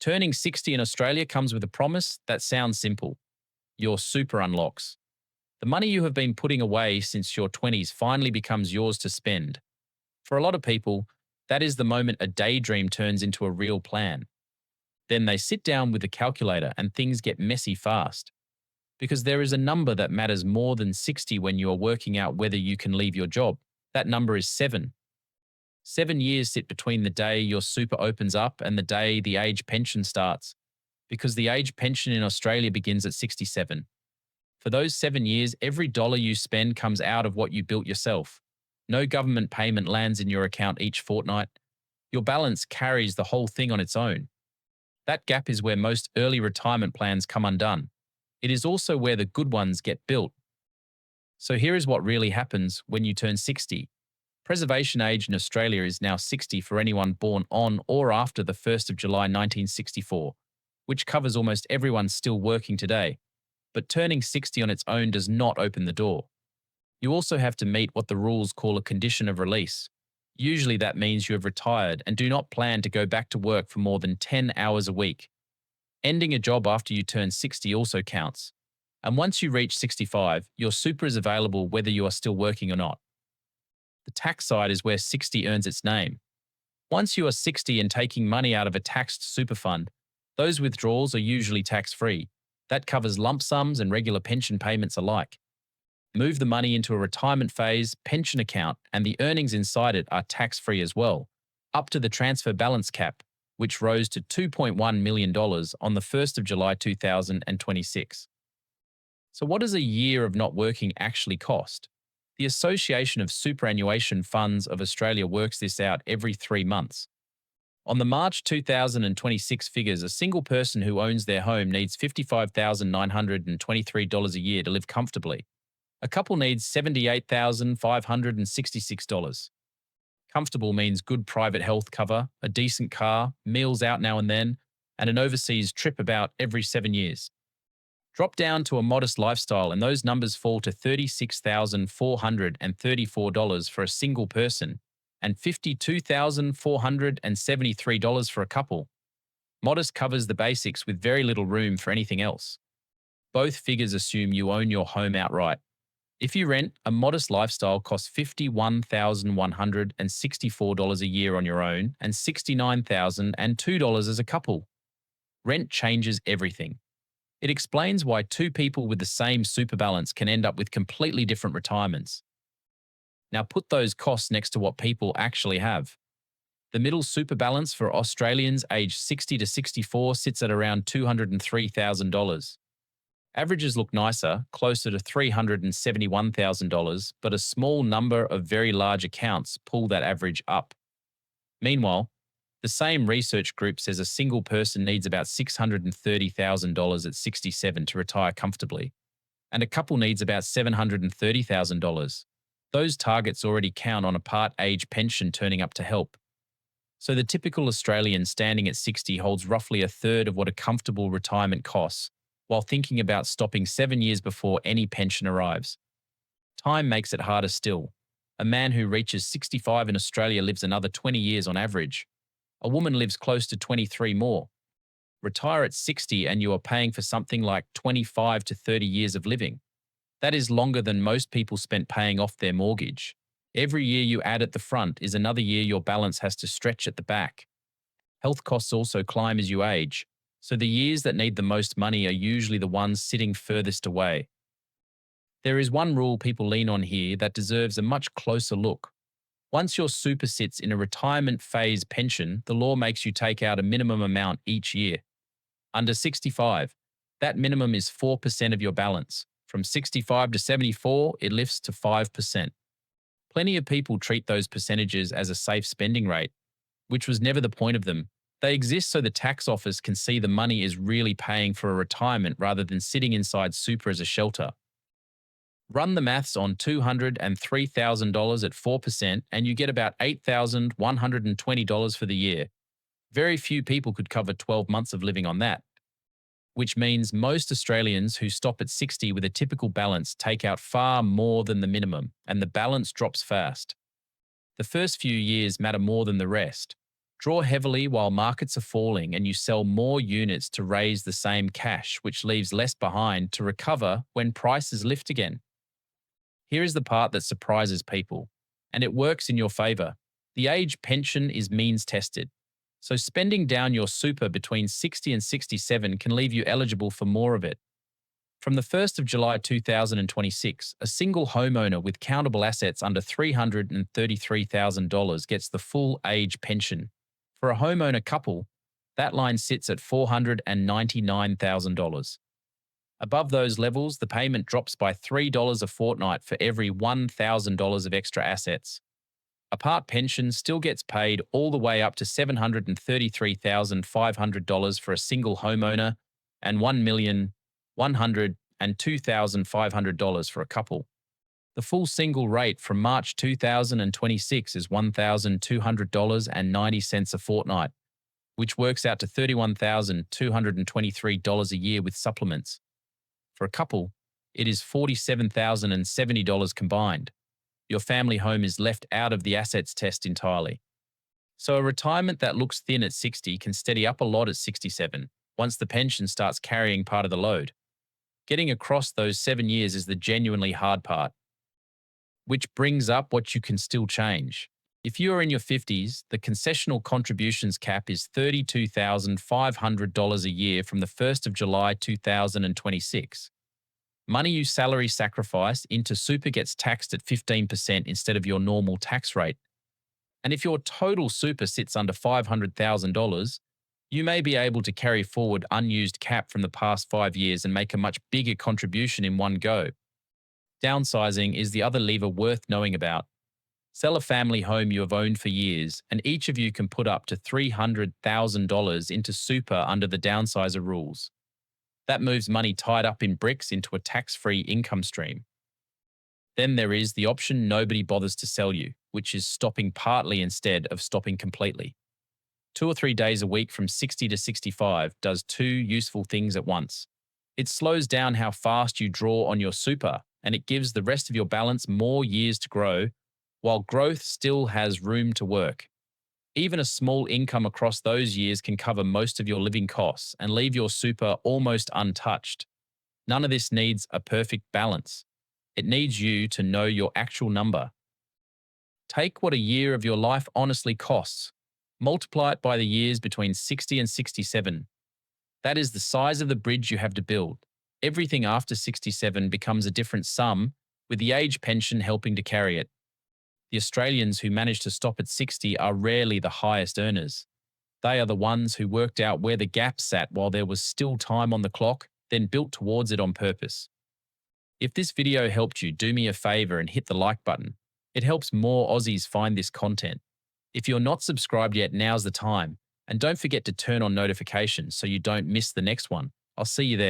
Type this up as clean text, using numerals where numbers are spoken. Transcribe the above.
Turning 60 in Australia comes with a promise that sounds simple. Your super unlocks. The money you have been putting away since your 20s finally becomes yours to spend. For a lot of people, that is the moment a daydream turns into a real plan. Then they sit down with the calculator and things get messy fast. Because there is a number that matters more than 60 when you are working out whether you can leave your job. That number is 7. 7 years sit between the day your super opens up and the day the age pension starts, because the age pension in Australia begins at 67. For those 7 years, every dollar you spend comes out of what you built yourself. No government payment lands in your account each fortnight. Your balance carries the whole thing on its own. That gap is where most early retirement plans come undone. It is also where the good ones get built. So here is what really happens when you turn 60. Preservation age in Australia is now 60 for anyone born on or after the 1st of July 1964, which covers almost everyone still working today. But turning 60 on its own does not open the door. You also have to meet what the rules call a condition of release. Usually that means you have retired and do not plan to go back to work for more than 10 hours a week. Ending a job after you turn 60 also counts. And once you reach 65, your super is available whether you are still working or not. The tax side is where 60 earns its name. Once you are 60 and taking money out of a taxed super fund, those withdrawals are usually tax-free. That covers lump sums and regular pension payments alike. Move the money into a retirement phase pension account and the earnings inside it are tax-free as well, up to the transfer balance cap, which rose to $2.1 million on the 1st of July 2026. So what does a year of not working actually cost? The Association of Superannuation Funds of Australia works this out every 3 months. On the March 2026 figures, a single person who owns their home needs $55,923 a year to live comfortably. A couple needs $78,566. Comfortable means good private health cover, a decent car, meals out now and then, and an overseas trip about every 7 years. Drop down to a modest lifestyle and those numbers fall to $36,434 for a single person and $52,473 for a couple. Modest covers the basics with very little room for anything else. Both figures assume you own your home outright. If you rent, a modest lifestyle costs $51,164 a year on your own and $69,002 as a couple. Rent changes everything. It explains why two people with the same super balance can end up with completely different retirements. Now put those costs next to what people actually have. The middle super balance for Australians aged 60 to 64 sits at around $203,000. Averages look nicer, closer to $371,000, but a small number of very large accounts pull that average up. Meanwhile, the same research group says a single person needs about $630,000 at 67 to retire comfortably, and a couple needs about $730,000. Those targets already count on a part-age pension turning up to help. So the typical Australian standing at 60 holds roughly a third of what a comfortable retirement costs, while thinking about stopping 7 years before any pension arrives. Time makes it harder still. A man who reaches 65 in Australia lives another 20 years on average. A woman lives close to 23 more. Retire at 60 and you are paying for something like 25 to 30 years of living. That is longer than most people spent paying off their mortgage. Every year you add at the front is another year your balance has to stretch at the back. Health costs also climb as you age, so the years that need the most money are usually the ones sitting furthest away. There is one rule people lean on here that deserves a much closer look. Once your super sits in a retirement phase pension, the law makes you take out a minimum amount each year. Under 65, that minimum is 4% of your balance. From 65 to 74, it lifts to 5%. Plenty of people treat those percentages as a safe spending rate, which was never the point of them. They exist so the tax office can see the money is really paying for a retirement rather than sitting inside super as a shelter. Run the maths on $203,000 at 4% and you get about $8,120 for the year. Very few people could cover 12 months of living on that, which means most Australians who stop at 60 with a typical balance take out far more than the minimum, and the balance drops fast. The first few years matter more than the rest. Draw heavily while markets are falling and you sell more units to raise the same cash, which leaves less behind to recover when prices lift again. Here is the part that surprises people, and it works in your favor. The age pension is means tested. So spending down your super between 60 and 67 can leave you eligible for more of it. From the 1st of July 2026, a single homeowner with countable assets under $333,000 gets the full age pension. For a homeowner couple, that line sits at $499,000. Above those levels, the payment drops by $3 a fortnight for every $1,000 of extra assets. A part pension still gets paid all the way up to $733,500 for a single homeowner and $1,102,500 for a couple. The full single rate from March 2026 is $1,200.90 a fortnight, which works out to $31,223 a year with supplements. For a couple, it is $47,070 combined. Your family home is left out of the assets test entirely. So a retirement that looks thin at 60 can steady up a lot at 67, once the pension starts carrying part of the load. Getting across those 7 years is the genuinely hard part. Which brings up what you can still change. If you are in your 50s, the concessional contributions cap is $32,500 a year from the 1st of July 2026. Money you salary sacrifice into super gets taxed at 15% instead of your normal tax rate. And if your total super sits under $500,000, you may be able to carry forward unused cap from the past 5 years and make a much bigger contribution in one go. Downsizing is the other lever worth knowing about. Sell a family home you have owned for years, and each of you can put up to $300,000 into super under the downsizer rules. That moves money tied up in bricks into a tax-free income stream. Then there is the option nobody bothers to sell you, which is stopping partly instead of stopping completely. 2 or 3 days a week from 60 to 65 does 2 useful things at once. It slows down how fast you draw on your super, and it gives the rest of your balance more years to grow, while growth still has room to work. Even a small income across those years can cover most of your living costs and leave your super almost untouched. None of this needs a perfect balance. It needs you to know your actual number. Take what a year of your life honestly costs. Multiply it by the years between 60 and 67. That is the size of the bridge you have to build. Everything after 67 becomes a different sum, with the age pension helping to carry it. The Australians who manage to stop at 60 are rarely the highest earners. They are the ones who worked out where the gap sat while there was still time on the clock, then built towards it on purpose. If this video helped you, do me a favor and hit the like button. It helps more Aussies find this content. If you're not subscribed yet, now's the time. And don't forget to turn on notifications so you don't miss the next one. I'll see you there.